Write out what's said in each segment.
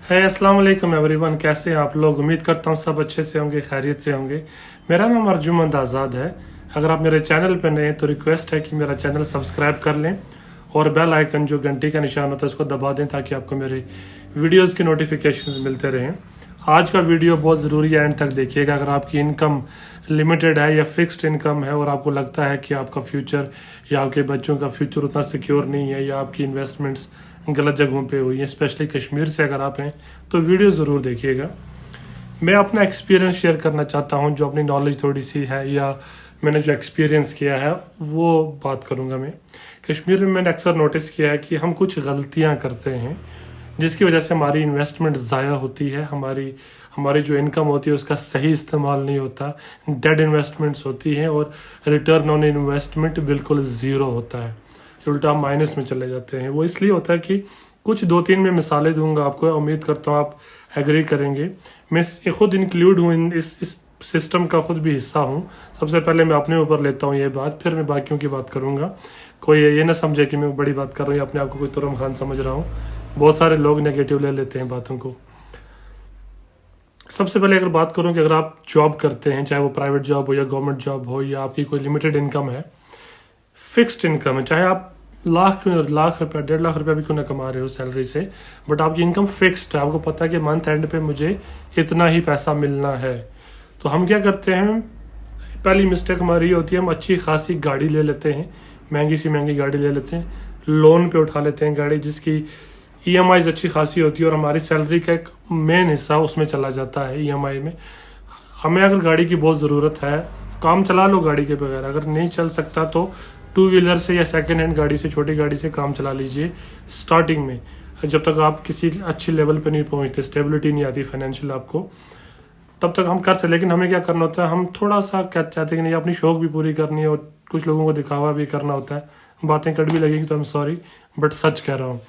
है अस्सलाम वालेकुम एवरीवन। कैसे हैं आप लोग? उम्मीद करता हूँ सब अच्छे से होंगे, खैरियत से होंगे। मेरा नाम अर्जुमंद आज़ाद है। अगर आप मेरे चैनल पर नए हैं तो रिक्वेस्ट है कि मेरा चैनल सब्सक्राइब कर लें और बेल आइकन जो घंटी का निशान होता है उसको दबा दें ताकि आपको मेरे वीडियोज़ की नोटिफिकेशंस मिलते रहें। आज का वीडियो बहुत ज़रूरी है, एंड तक देखिएगा। अगर आपकी इनकम लिमिटेड है या फिक्स्ड इनकम है और आपको लगता है कि आपका फ्यूचर या आपके बच्चों का फ्यूचर उतना सिक्योर नहीं है या आपकी इन्वेस्टमेंट्स गलत जगहों पे हुई है, स्पेशली कश्मीर से अगर आप हैं तो वीडियो ज़रूर देखिएगा। मैं अपना एक्सपीरियंस शेयर करना चाहता हूँ, जो अपनी नॉलेज थोड़ी सी है या मैंने जो एक्सपीरियंस किया है वो बात करूँगा मैं। कश्मीर में मैंने अक्सर नोटिस किया है कि हम कुछ गलतियाँ करते हैं जिसकी वजह से हमारी इन्वेस्टमेंट ज़ाया होती है, हमारी जो इनकम होती है उसका सही इस्तेमाल नहीं होता, डेड इन्वेस्टमेंट्स होती हैं और रिटर्न ऑन इन्वेस्टमेंट बिल्कुल ज़ीरो होता है, उल्टा माइनस में चले जाते हैं। वो इसलिए होता है कि कुछ 2-3 मैं मिसालें दूंगा आपको, उम्मीद करता हूँ आप एग्री करेंगे। मैं खुद इंक्लूड हूँ इस सिस्टम का, खुद भी हिस्सा हूँ। सबसे पहले मैं अपने ऊपर लेता हूँ ये बात, फिर मैं बाकियों की बात करूँगा। कोई ये ना समझे कि मैं बड़ी बात कर रहा हूँ या अपने आप को कोई तुरम खान समझ रहा हूँ। बहुत सारे लोग नेगेटिव ले लेते हैं बातों को। सबसे पहले अगर बात करूँ कि अगर आप जॉब करते हैं, चाहे वो प्राइवेट जॉब हो या गवर्नमेंट जॉब हो या आपकी कोई लिमिटेड इनकम है, फिक्स्ड इनकम है, चाहे आप लाख रुपया 1.5 लाख रुपया भी क्यों ना कमा रहे हो सैलरी से, बट आपकी इनकम फिक्स्ड है, आपको पता है कि मंथ एंड पे मुझे इतना ही पैसा मिलना है। तो हम क्या करते हैं, पहली मिस्टेक हमारी होती है, हम अच्छी खासी गाड़ी ले लेते हैं, महंगी सी महंगी गाड़ी ले लेते हैं, लोन पे उठा लेते हैं गाड़ी जिसकी EMI अच्छी खासी होती है और हमारी सैलरी का एक मेन हिस्सा उसमें चला जाता है EMI में। हमें अगर गाड़ी की बहुत ज़रूरत है, काम चला लो गाड़ी के बगैर, अगर नहीं चल सकता तो 2 व्हीलर से या सेकेंड हैंड गाड़ी से, छोटी गाड़ी से काम चला लीजिए स्टार्टिंग में, जब तक आप किसी अच्छी लेवल पे नहीं पहुंचते, स्टेबिलिटी नहीं आती फाइनेंशियल आपको, तब तक हम कर सकते। लेकिन हमें क्या करना होता है, हम थोड़ा सा क्या चाहते हैं कि नहीं, अपनी शौक भी पूरी करनी है और कुछ लोगों को दिखावा भी करना होता है। बातें कड़वी लगेंगी तो आई एम सॉरी, बट सच कह रहा हूँ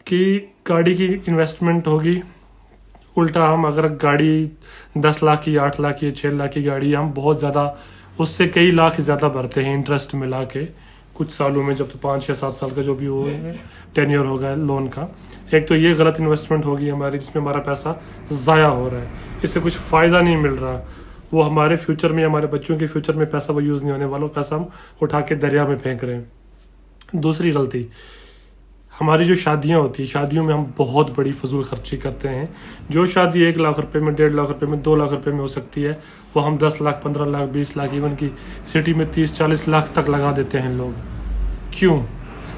कि गाड़ी की इन्वेस्टमेंट होगी, उल्टा हम अगर गाड़ी 10 लाख की, 8 लाख की, 6 लाख की गाड़ी, हम बहुत ज़्यादा उससे कई लाख ज़्यादा भरते हैं इंटरेस्ट मिला के कुछ सालों में, जब तो 5 या 7 साल का जो भी वो टेन्योर होगा लोन का। एक तो ये गलत इन्वेस्टमेंट होगी हमारी, जिसमें हमारा पैसा ज़ाया हो रहा है, इससे कुछ फ़ायदा नहीं मिल रहा। वो हमारे फ्यूचर में, हमारे बच्चों के फ्यूचर में पैसा वो यूज़ नहीं होने वाला, पैसा हम उठा के दरिया में फेंक रहे हैं। दूसरी गलती, हमारी जो शादियां होती हैं, शादियों में हम बहुत बड़ी फजूल खर्ची करते हैं। जो शादी 1 लाख रुपए में, 1.5 लाख रुपए में, 2 लाख रुपए में हो सकती है, वो हम 10 लाख, 15 लाख, 20 लाख, इवन की सिटी में 30-40 लाख तक लगा देते हैं लोग। क्यों?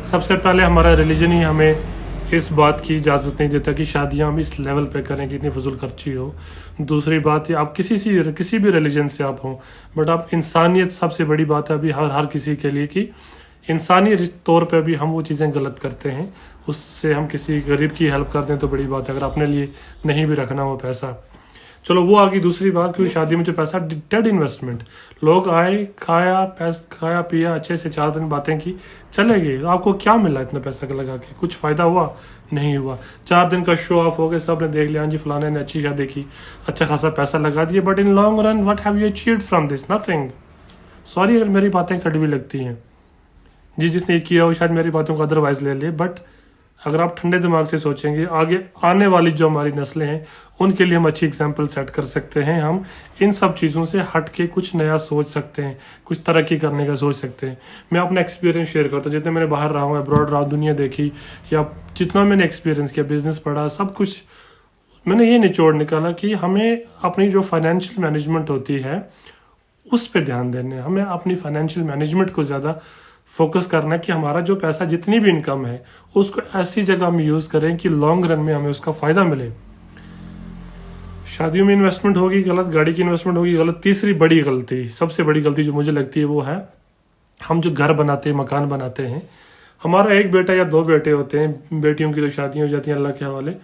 सबसे पहले हमारा रिलीजन ही हमें इस बात की इजाज़त नहीं देता कि शादियां हम इस लेवल पे करें कि इतनी फजूल खर्ची हो। दूसरी बात है, आप किसी भी रिलीजन से आप हों, बट आप इंसानियत सबसे बड़ी बात है अभी हर किसी के लिए, कि इंसानी तौर पे भी हम वो चीज़ें गलत करते हैं। उससे हम किसी गरीब की हेल्प कर दें तो बड़ी बात है, अगर अपने लिए नहीं भी रखना वो पैसा। चलो वो आ गई दूसरी बात, क्योंकि शादी में जो पैसा, डेड इन्वेस्टमेंट, लोग आए, खाया पिया, अच्छे से 4 दिन बातें की, चले गए। आपको क्या मिला इतना पैसा लगा के? कुछ फ़ायदा हुआ? नहीं हुआ। 4 दिन का शो ऑफ हो गया, सब ने देख लिया, हाँ जी फलाने ने अच्छी शादी की, अच्छा खासा पैसा लगा दिया, but in long run what have you achieved from this? Nothing. Sorry अगर मेरी बातें कड़वी लगती हैं, जिसने किया हो शायद मेरी बातों को अदरवाइज ले लिए, बट अगर आप ठंडे दिमाग से सोचेंगे, आगे आने वाली जो हमारी नस्लें हैं उनके लिए हम अच्छी एग्जाम्पल सेट कर सकते हैं। हम इन सब चीज़ों से हट के कुछ नया सोच सकते हैं, कुछ तरक्की करने का सोच सकते हैं। मैं अपना एक्सपीरियंस शेयर करता हूँ, जितने मैंने बाहर रहा हूँ, अब्रॉड रहा, दुनिया देखी, या जितना मैंने एक्सपीरियंस किया, बिजनेस पढ़ा, सब कुछ मैंने ये निचोड़ निकाला कि हमें अपनी जो फाइनेंशियल मैनेजमेंट होती है उस पर ध्यान देने, हमें अपनी फाइनेंशियल मैनेजमेंट को ज़्यादा फोकस करना है कि हमारा जो पैसा, जितनी भी इनकम है, उसको ऐसी जगह हम यूज़ करें कि लॉन्ग रन में हमें उसका फ़ायदा मिले। शादियों में इन्वेस्टमेंट होगी गलत, गाड़ी की इन्वेस्टमेंट होगी गलत। तीसरी बड़ी गलती, सबसे बड़ी गलती जो मुझे लगती है वो है, हम जो घर बनाते हैं, मकान बनाते हैं, हमारा 1 बेटा या 2 बेटे होते हैं, बेटियों की तो शादियाँ हो जाती हैं अल्लाह के हवाले,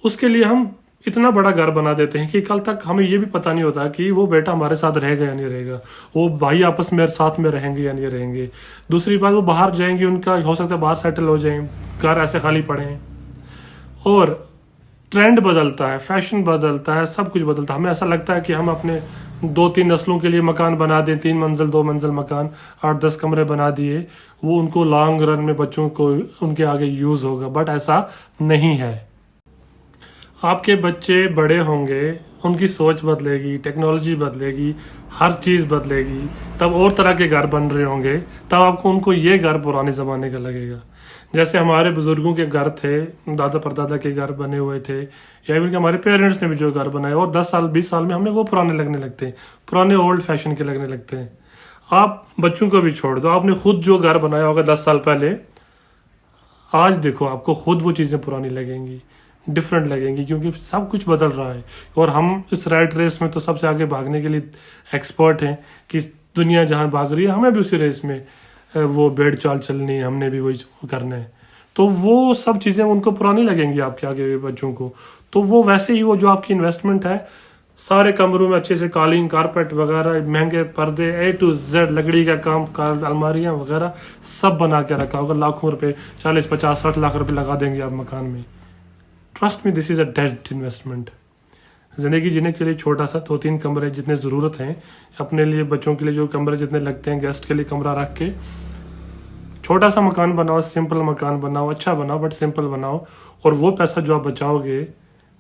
उसके लिए हम इतना बड़ा घर बना देते हैं कि कल तक हमें ये भी पता नहीं होता कि वो बेटा हमारे साथ रहेगा या नहीं रहेगा, वो भाई आपस में साथ में रहेंगे या नहीं रहेंगे। दूसरी बात, वो बाहर जाएंगे, उनका हो सकता है बाहर सेटल हो जाएं, घर ऐसे खाली पड़े हैं, और ट्रेंड बदलता है, फैशन बदलता है, सब कुछ बदलता है। हमें ऐसा लगता है कि हम अपने 2-3 नस्लों के लिए मकान बना दें, 3 मंजिल 2 मंजिल मकान, 8-10 कमरे बना दिए, वो उनको लॉन्ग रन में बच्चों को उनके आगे यूज़ होगा, बट ऐसा नहीं है। आपके बच्चे बड़े होंगे, उनकी सोच बदलेगी, टेक्नोलॉजी बदलेगी, हर चीज़ बदलेगी, तब और तरह के घर बन रहे होंगे, तब आपको उनको ये घर पुराने ज़माने का लगेगा। जैसे हमारे बुज़ुर्गों के घर थे, दादा परदादा के घर बने हुए थे, या इवन कि हमारे पेरेंट्स ने भी जो घर बनाए, और 10 साल 20 साल में हमें वो पुराने लगने लगते हैं, पुराने ओल्ड फैशन के लगने लगते हैं। आप बच्चों को भी छोड़ दो, आपने खुद जो घर बनाया होगा 10 साल पहले, आज देखो आपको खुद वो चीज़ें पुरानी लगेंगी, डिफरेंट लगेंगी, क्योंकि सब कुछ बदल रहा है। और हम इस रैट रेस में तो सबसे आगे भागने के लिए एक्सपर्ट हैं कि दुनिया जहाँ भाग रही है हमें भी उसी रेस में वो बेड़ चाल चलनी है, हमने भी वही करना है। तो वो सब चीज़ें उनको पुरानी लगेंगी आपके आगे बच्चों को। तो वो वैसे ही वो जो आपकी इन्वेस्टमेंट है, सारे कमरों में अच्छे से कालीन, कारपेट वगैरह, महंगे पर्दे, A to Z लकड़ी का काम, अलमारियाँ वगैरह सब बना के रखा होगा। लाखों रुपए, 40-50-60 लाख रुपए लगा देंगे आप मकान में। Trust me, this is a dead investment. ज़िंदगी जीने के लिए छोटा सा 2-3 कमरे जितने ज़रूरत हैं, अपने लिए बच्चों के लिए जो कमरे जितने लगते हैं, गेस्ट के लिए कमरा रख के छोटा सा मकान बनाओ, सिंपल मकान बनाओ, अच्छा बनाओ बट सिंपल बनाओ। और वो पैसा जो आप बचाओगे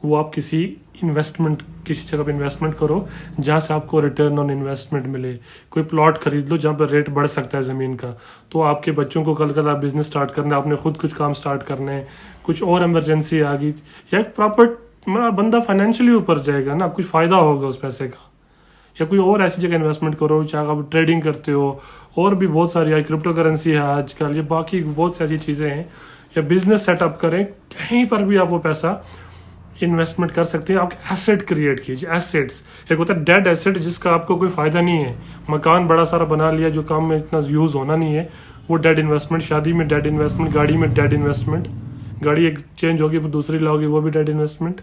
वो आप किसी जगह पे इन्वेस्टमेंट करो जहाँ से आपको रिटर्न ऑन इन्वेस्टमेंट मिले। कोई प्लॉट खरीद लो जहाँ पर रेट बढ़ सकता है ज़मीन का, तो आपके बच्चों को कल आप बिजनेस स्टार्ट करना है, आपने खुद कुछ काम स्टार्ट करना है, कुछ और इमरजेंसी आ गई, या एक प्रॉपर बंदा फाइनेंशियली ऊपर जाएगा ना, कुछ फ़ायदा होगा उस पैसे का। या कोई और ऐसी जगह इन्वेस्टमेंट करो, चाहे आप ट्रेडिंग करते हो, और भी बहुत सारी है, क्रिप्टो करेंसी है आजकल, ये बाकी बहुत सी ऐसी चीज़ें हैं, या बिजनेस सेटअप करें, कहीं पर भी आप वो पैसा इन्वेस्टमेंट कर सकते हैं। आप एसेट क्रिएट कीजिए, एसेट्स। एक होता है डेड एसेट जिसका आपको कोई फ़ायदा नहीं है, मकान बड़ा सारा बना लिया जो काम में इतना यूज़ होना नहीं है, वो डेड इन्वेस्टमेंट। शादी में डेड इन्वेस्टमेंट, गाड़ी में डेड इन्वेस्टमेंट, गाड़ी एक चेंज होगी फिर दूसरी लाओगे, वो भी डेड इन्वेस्टमेंट।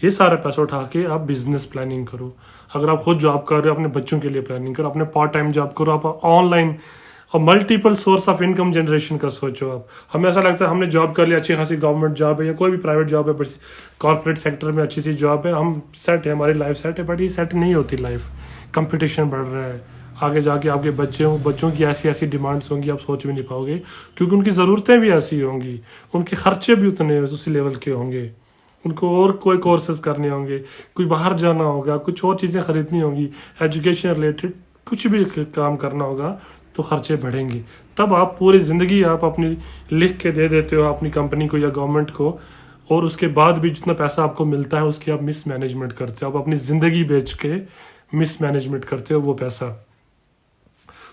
ये सारा पैसा उठा के आप बिजनेस प्लानिंग करो। अगर आप खुद जॉब कर रहे हो, अपने बच्चों के लिए प्लानिंग करो, अपने पार्ट टाइम जॉब करो, आप ऑनलाइन और multiple source of income generation का सोचो। आप, हमें ऐसा लगता है हमने जॉब कर लिया, अच्छी खासी गवर्नमेंट जॉब है या कोई भी प्राइवेट जॉब है, बस कॉर्पोरेट सेक्टर में अच्छी सी जॉब है, हम सेट है, हमारी लाइफ सेट है। बट ये सेट नहीं होती लाइफ, कंपटीशन बढ़ रहा है, आगे जाके आपके बच्चों की ऐसी ऐसी डिमांड्स होंगी आप सोच भी नहीं पाओगे, क्योंकि उनकी ज़रूरतें भी ऐसी होंगी, उनके खर्चे भी उतने उसी लेवल के होंगे, उनको और कोई कोर्सेज करने होंगे, कोई बाहर जाना होगा, कुछ और चीज़ें खरीदनी होंगी, एजुकेशन रिलेटेड कुछ भी काम करना होगा, तो खर्चे बढ़ेंगे। तब आप पूरी ज़िंदगी आप अपनी लिख के दे देते हो अपनी कंपनी को या गवर्नमेंट को, और उसके बाद भी जितना पैसा आपको मिलता है उसकी आप मिसमैनेजमेंट करते हो, आप अपनी ज़िंदगी बेच के मिसमैनेजमेंट करते हो वो पैसा।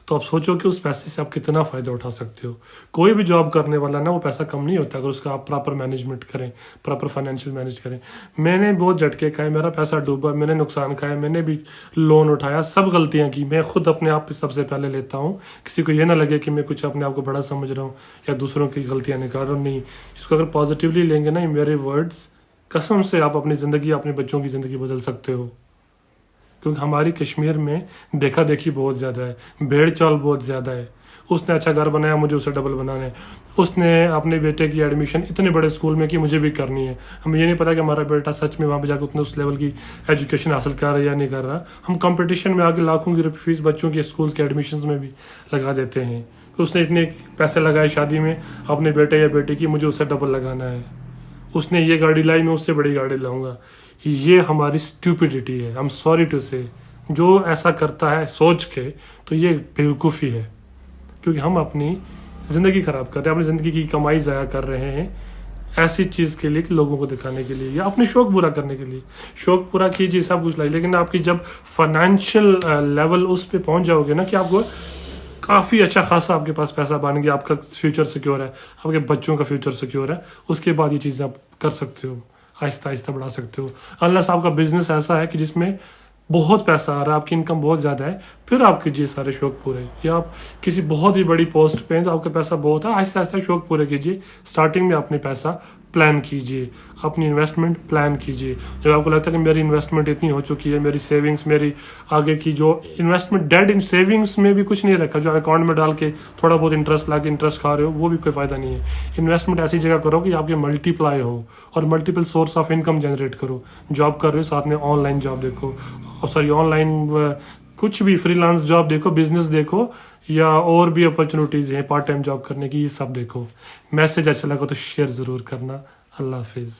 तो आप सोचो कि उस पैसे से आप कितना फ़ायदा उठा सकते हो। कोई भी जॉब करने वाला ना, वो पैसा कम नहीं होता अगर उसका आप प्रॉपर मैनेजमेंट करें, प्रॉपर फाइनेंशियल मैनेज करें। मैंने बहुत झटके खाए, मेरा पैसा डूबा, मैंने नुकसान खाया, मैंने भी लोन उठाया, सब गलतियां की। मैं खुद अपने आप पे सबसे पहले लेता हूँ, किसी को ये ना लगे कि मैं कुछ अपने आप को बड़ा समझ रहा हूँ या दूसरों की गलतियाँ निकाल रहा हूँ। नहीं, इसको अगर पॉजिटिवली लेंगे ना, मेरे वर्ड्स, कसम से आप अपनी ज़िंदगी, अपने बच्चों की ज़िंदगी बदल सकते हो। क्योंकि हमारी कश्मीर में देखा देखी बहुत ज़्यादा है, भेड़ चाल बहुत ज़्यादा है। उसने अच्छा घर बनाया, मुझे उसे डबल बनाना है। उसने अपने बेटे की एडमिशन इतने बड़े स्कूल में की, मुझे भी करनी है। हमें ये नहीं पता कि हमारा बेटा सच में वहाँ पे जाकर उतने उस लेवल की एजुकेशन हासिल कर रहा है या नहीं कर रहा। हम कंपटीशन में आके लाखों की फीस बच्चों के स्कूल के एडमिशन में भी लगा देते हैं। तो उसने इतने पैसे लगाए शादी में अपने बेटे या बेटी की, मुझे उससे डबल लगाना है। उसने ये गाड़ी लाई, मैं उससे बड़ी गाड़ी लाऊंगा। ये हमारी स्टूपिडिटी है, आई एम सॉरी टू से। जो ऐसा करता है सोच के, तो ये बेवकूफ़ी है, क्योंकि हम अपनी ज़िंदगी ख़राब कर रहे हैं, अपनी ज़िंदगी की कमाई ज़ाया कर रहे हैं ऐसी चीज़ के लिए कि लोगों को दिखाने के लिए या अपने शौक पूरा करने के लिए। शौक पूरा कीजिए, सब कुछ लाइए, लेकिन आपकी जब फाइनेंशियल लेवल उस पर पहुँच जाओगे ना कि आपको काफ़ी अच्छा खासा आपके पास पैसा बन गया, आपका फ्यूचर सिक्योर है, आपके बच्चों का फ्यूचर सिक्योर है, उसके बाद ये चीज़ें आप कर सकते हो, आहिस्ता आहिस्ता बढ़ा सकते हो। अनलेस आपका बिजनेस ऐसा है कि जिसमें बहुत पैसा आ रहा है, आपकी इनकम बहुत ज़्यादा है, फिर आप कीजिए सारे शौक पूरे। या आप किसी बहुत ही बड़ी पोस्ट पे हैं तो आपका पैसा बहुत है, आहिस्ता आहिस्ता शौक पूरे कीजिए। स्टार्टिंग में अपने पैसा प्लान कीजिए, अपनी इन्वेस्टमेंट प्लान कीजिए। जब आपको लगता है कि मेरी इन्वेस्टमेंट इतनी हो चुकी है, मेरी सेविंग्स, मेरी आगे की जो इन्वेस्टमेंट, डेड इन सेविंग्स में भी कुछ नहीं रखा, जो अकाउंट में डाल के थोड़ा बहुत इंटरेस्ट ला के इंटरेस्ट खा रहे हो, वो भी कोई फ़ायदा नहीं है। इन्वेस्टमेंट ऐसी जगह करो कि आपके मल्टीप्लाई हो और multiple source of income generate करो। जॉब कर रहे हो, साथ में ऑनलाइन जॉब देखो, और सॉरी ऑनलाइन कुछ भी फ्रीलांस जॉब देखो, बिजनेस देखो, या और भी अपॉर्चुनिटीज़ हैं पार्ट टाइम जॉब करने की, ये सब देखो। मैसेज अच्छा लगा तो शेयर ज़रूर करना। अल्लाह हाफिज़।